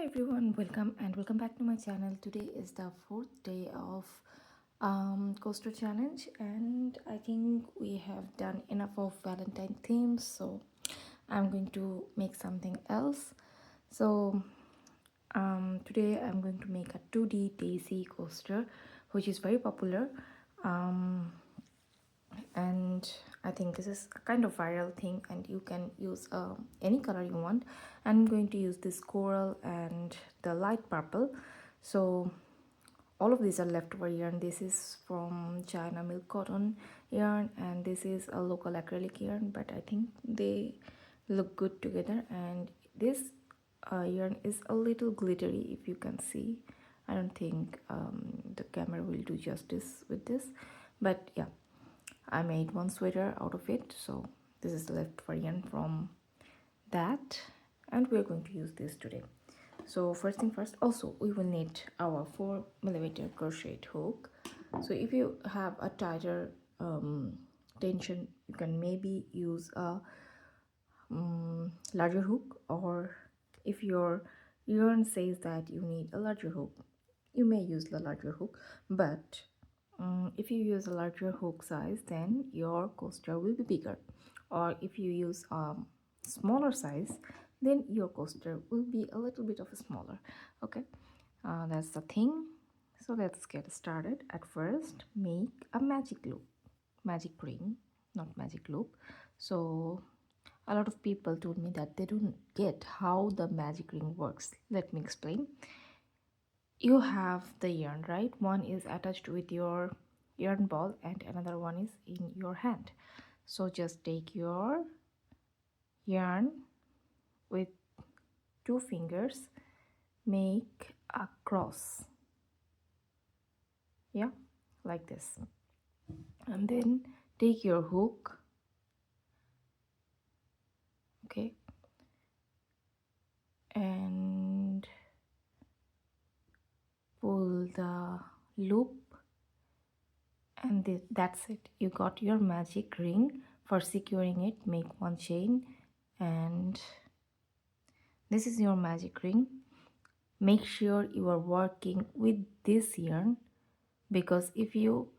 everyone, welcome back to my channel. Today is the fourth day of coaster challenge, and I think we have done enough of Valentine themes, so I'm going to make something else. So today I'm going to make a 2D daisy coaster, which is very popular. um, and I think this is a kind of viral thing, and you can use any color you want. I'm going to use this coral and the light purple. So all of these are leftover yarn. This is from China milk cotton yarn, and this is a local acrylic yarn, but I think they look good together. And this yarn is a little glittery, if you can see. I don't think the camera will do justice with this, but yeah, I made one sweater out of it. So this is the leftover yarn from that, and we're going to use this today. So first thing first, also we will need our 4mm crochet hook. So if you have a tighter tension, you can maybe use a larger hook, or if your yarn says that you need a larger hook, you may use the larger hook. But if you use a larger hook size, then your coaster will be bigger, or if you use smaller size, then your coaster will be a little bit of a smaller. Okay, that's the thing. So let's get started. At first, make a magic loop, magic ring, not magic loop. So a lot of people told me that they don't get how the magic ring works. Let me explain. You have the yarn, right? One is attached with your yarn ball and another one is in your hand. So just take your yarn with two fingers, make a cross, yeah, like this, and then take your hook, okay, and pull the loop, and that's it. You got your magic ring. For securing it, make one chain, and this is your magic ring. Make sure you are working with this yarn, because if you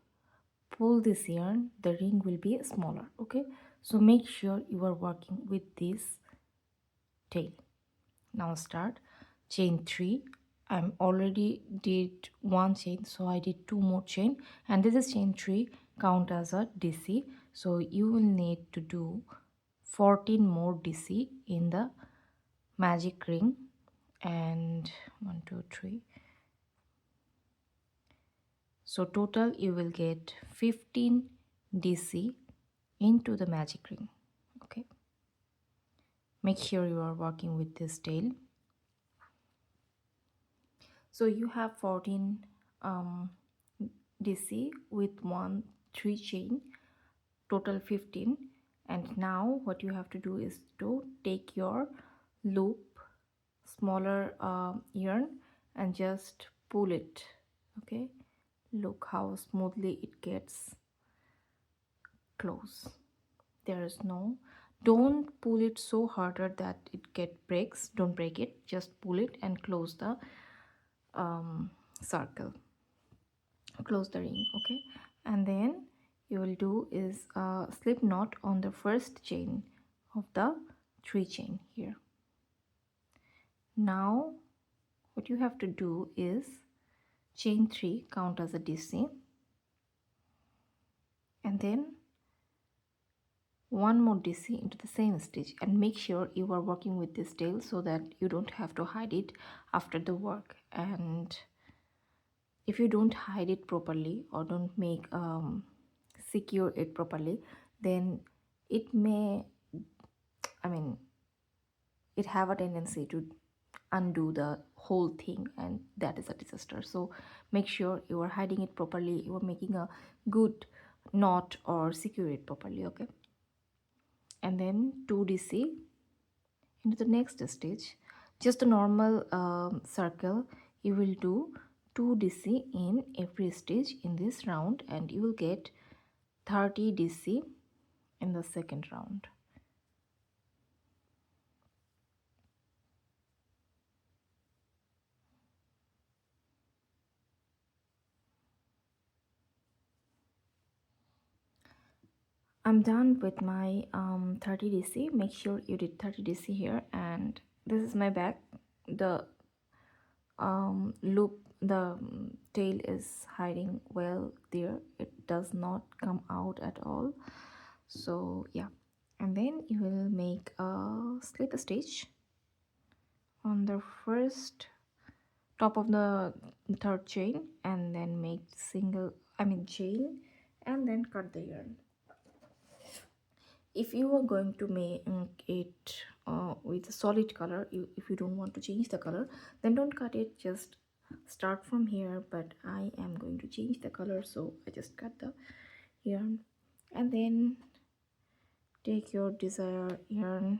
pull this yarn, the ring will be smaller. Okay, so make sure you are working with this tail. Now start chain 3. I'm already did one chain, so I did 2 more chain, and this is chain 3, count as a DC. So you will need to do 14 more DC in the magic ring, and 1 2 3, so total you will get 15 DC into the magic ring. Okay, make sure you are working with this tail. So you have 14 DC with 1 3 chain, total 15. And now what you have to do is to take your loop, smaller yarn, and just pull it. Okay, look how smoothly it gets close. There is no, don't pull it so harder that it breaks. Don't break it, just pull it and close the circle, close the ring. Okay, and then you will do is a slip knot on the first chain of the 3 chain here. Now what you have to do is chain 3, count as a DC, and then 1 more DC into the same stitch, and make sure you are working with this tail so that you don't have to hide it after the work. And if you don't hide it properly or don't make secure it properly, then it may, I mean, it have a tendency to undo the whole thing, and that is a disaster. So make sure you are hiding it properly, you are making a good knot or secure it properly. Okay, and then 2 DC into the next stitch, just a normal circle. You will do 2 DC in every stitch in this round, and you will get 30 DC in the second round. I'm done with my 30 DC. Make sure you did 30 DC here, and this is my back. The loop, the tail is hiding well there. It does not come out at all. So yeah, and then you will make a slip stitch on the first top of the third chain, and then make single, I mean chain, and then cut the yarn. If you are going to make it with a solid color, if you don't want to change the color, then don't cut it, just start from here. But I am going to change the color, so I just cut the yarn, and then take your desired yarn.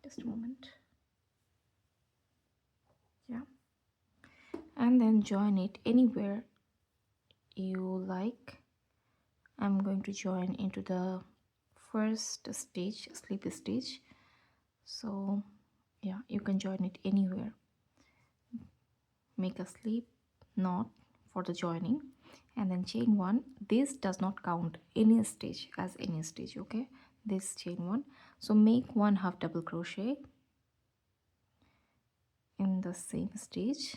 Just a moment. Yeah, and then join it anywhere you like. I'm going to join into the first stitch, slip stitch. So yeah, you can join it anywhere. Make a slip knot for the joining, and then chain one. This does not count any stitch as any stitch, okay? This chain one. So make one half double crochet in the same stitch.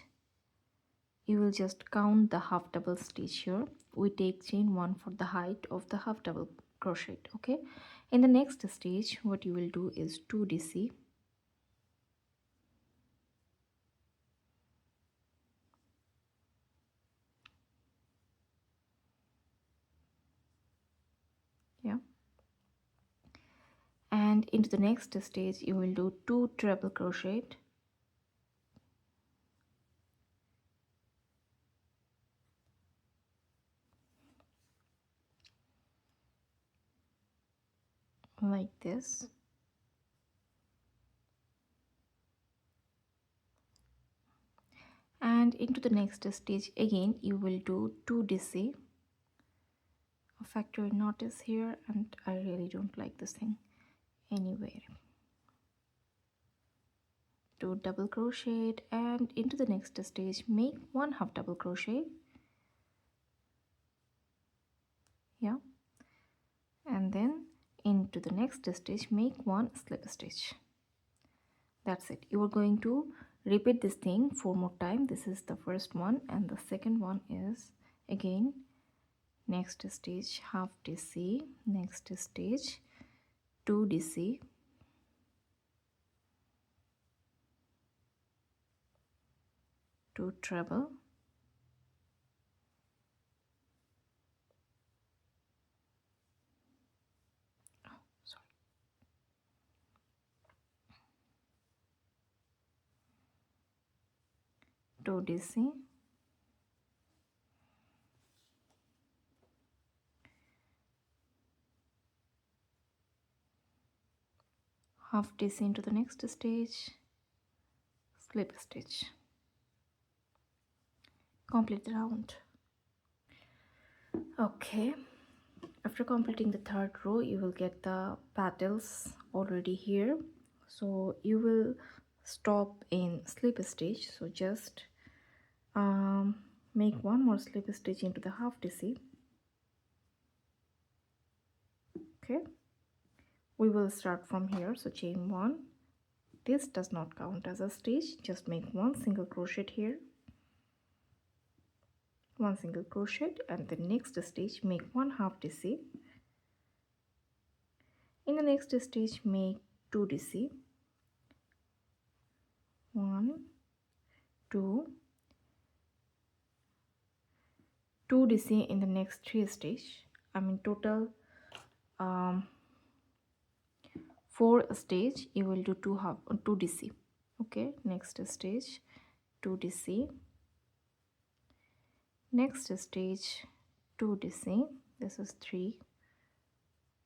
You will just count the half double stitch here. We take chain one for the height of the half double crochet, okay? In the next stitch, what you will do is 2 DC. Yeah, and into the next stage you will do 2 treble crochet, like this. And into the next stage again you will do 2 DC. A factory knot is here, and I really don't like this thing anyway. 2 double crochet, and into the next stage make 1 half double crochet. Yeah, and then into the next stitch make 1 slip stitch. That's it. You are going to repeat this thing 4 more times. This is the first one, and the second one is again next stitch half DC, next stitch 2 DC, two treble, sorry, 2 DC, half DC into the next stitch, slip stitch. Complete the round. Okay, after completing the third row you will get the petals already here. So you will stop in slip stitch, so just make 1 more slip stitch into the half DC. Okay, we will start from here. So chain 1, this does not count as a stitch, just make 1 single crochet here, 1 single crochet, and the next stitch make 1 half DC. In the next stitch make 2 DC, 1 2 2 DC in the next 3 stitch. I mean total 4 stitch. You will do 2 DC. Okay, next stitch 2 DC, next stitch 2 DC, this is 3,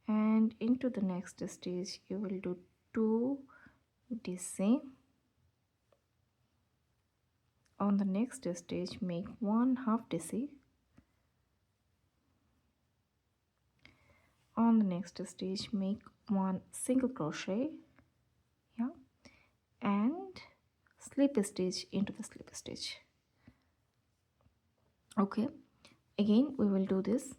and into the next stitch you will do 2 DC. On the next stitch make 1 half DC. On the next stitch make 1 single crochet, yeah, and slip stitch into the slip stitch. Okay, again we will do this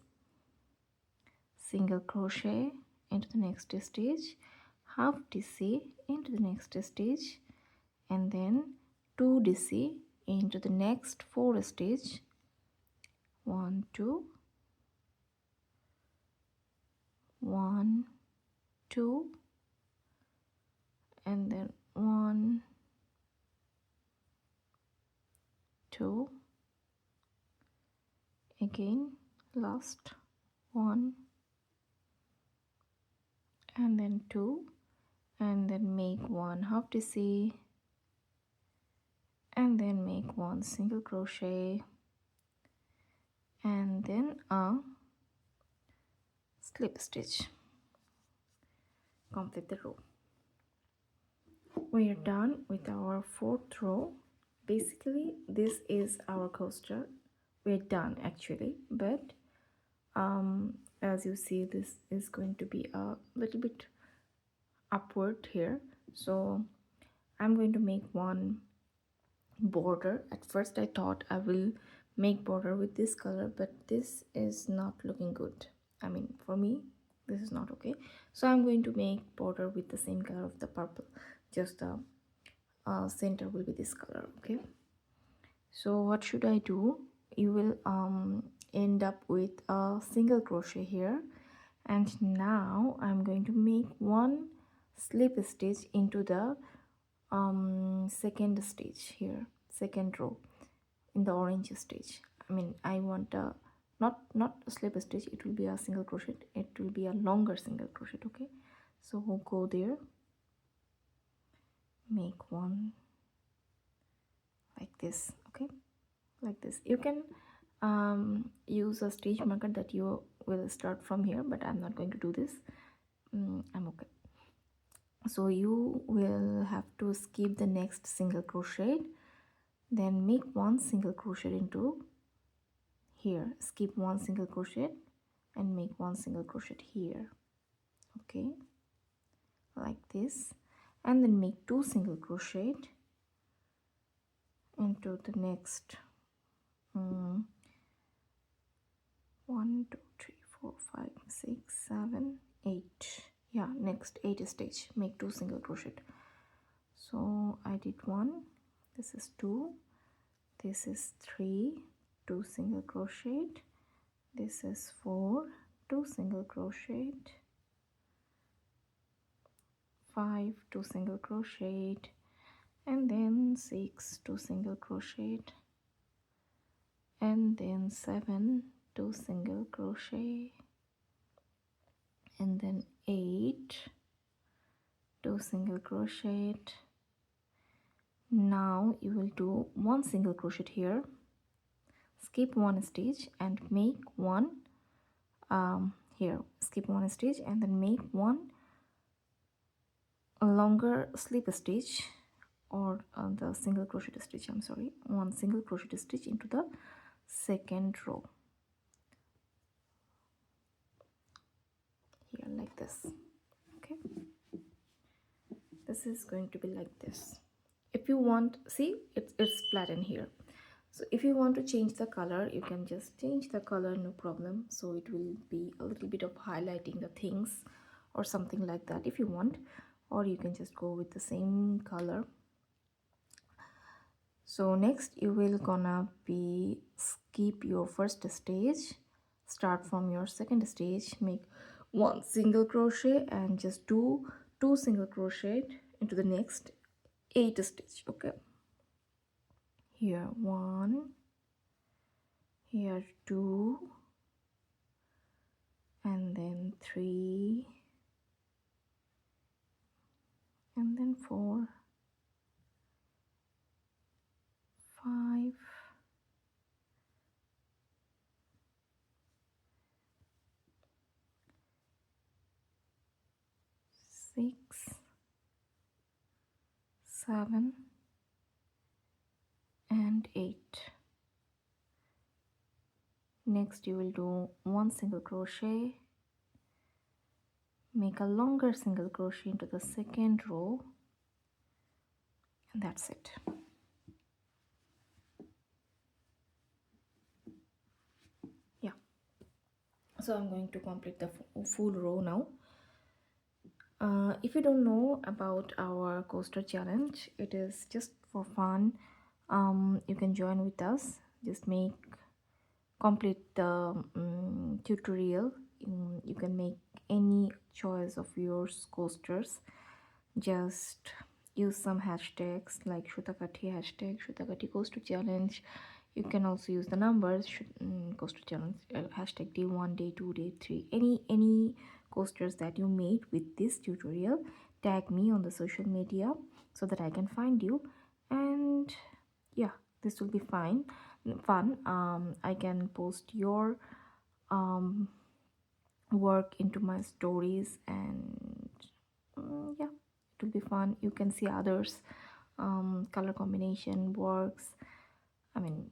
single crochet into the next stitch, half DC into the next stitch, and then 2 DC into the next 4 stitch. 1 2 1 2, and then 1 2, again last 1, and then 2, and then make 1 half DC, and then make 1 single crochet, and then a slip stitch. Complete the row. We are done with our 4th row. Basically this is our coaster. We're done actually, but as you see, this is going to be a little bit upward here, so I'm going to make one border. At first I thought I will make border with this color, but this is not looking good. I mean, for me this is not okay, so I'm going to make border with the same color of the purple. Just the center will be this color. Okay, so what should I do? You will end up with a single crochet here, and now I'm going to make one slip stitch into the second stitch here, second row in the orange stitch. I mean, I want a not a slip stitch, it will be a single crochet, it will be a longer single crochet. Okay, so we'll go there, make one like this. Okay, like this. You can use a stitch marker that you will start from here, but I'm not going to do this. I'm okay. So you will have to skip the next single crochet, then make one single crochet into here, skip one single crochet and make one single crochet here. Okay, like this, and then make 2 single crochet into the next 1 2 3 4 5 6 7 8, yeah, next 8 stitch, make 2 single crochet. So I did 1, this is 2, this is 3, 2 single crochet, this is 4, 2 single crochet, 5, 2 single crochet, and then 6, 2 single crochet, and then 7, 2 single crochet, and then 8, 2 single crochet. Now you will do 1 single crochet here, skip 1 stitch and make one here, skip 1 stitch and then make one longer slip stitch, or the single crochet stitch, I'm sorry, 1 single crochet stitch into the second row here, like this. Okay, this is going to be like this. If you want, see, it's flat in here, so if you want to change the color, you can just change the color, no problem. So it will be a little bit of highlighting the things or something like that if you want, or you can just go with the same color. So next you will gonna be skip your first stage, start from your second stage, make 1 single crochet and just do 2 single crochet into the next 8 stitch. Okay, here 1, here 2, and then 3, and then 4, 5, 6, 7, and 8. Next you will do 1 single crochet, make a longer single crochet into the second row, and that's it. Yeah, so I'm going to complete the full row now. If you don't know about our coaster challenge, it is just for fun. You can join with us. Just complete the tutorial. You can make any choice of yours coasters. Just use some hashtags like Shutakathi hashtag, Shutakathi coaster challenge. You can also use the numbers coaster challenge hashtag day 1, day 2, day 3. Any coasters that you made with this tutorial, tag me on the social media so that I can find you. And yeah, this will be fun. I can post your work into my stories, and yeah, it will be fun. You can see others color combination works. I mean,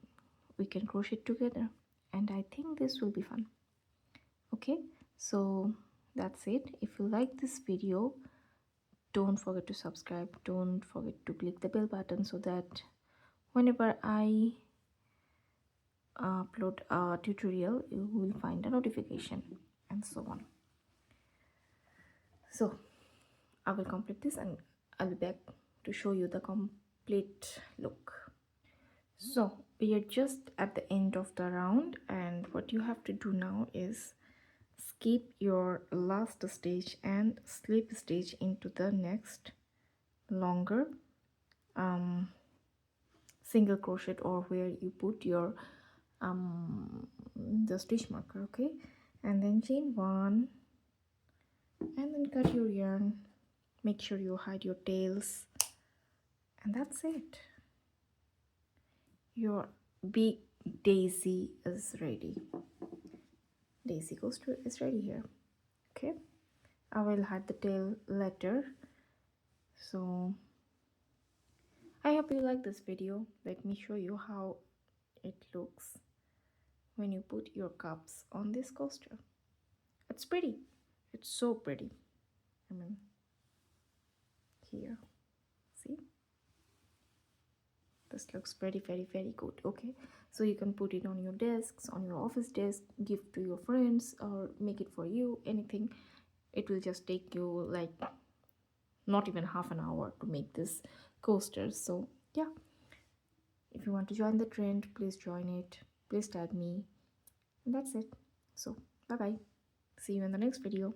we can crochet together, and I think this will be fun. Okay, so that's it. If you like this video, don't forget to subscribe, don't forget to click the bell button so that whenever I upload a tutorial, you will find a notification, and so on. So I will complete this and I'll be back to show you the complete look. So we are just at the end of the round, and what you have to do now is skip your last stitch and slip stitch into the next longer single crochet, or where you put your the stitch marker. Okay, and then chain 1 and then cut your yarn. Make sure you hide your tails, and that's it. Your big daisy is ready. Daisy coaster is ready here. Okay, I will hide the tail later. So I hope you like this video. Let me show you how it looks when you put your cups on this coaster. It's pretty. It's so pretty. I mean, here, see, this looks very good. Okay, so you can put it on your desks, on your office desk, give to your friends, or make it for you, anything. It will just take you like not even half an hour to make this coaster. So yeah, if you want to join the trend, please join it, please tag me, and that's it. So bye bye, see you in the next video.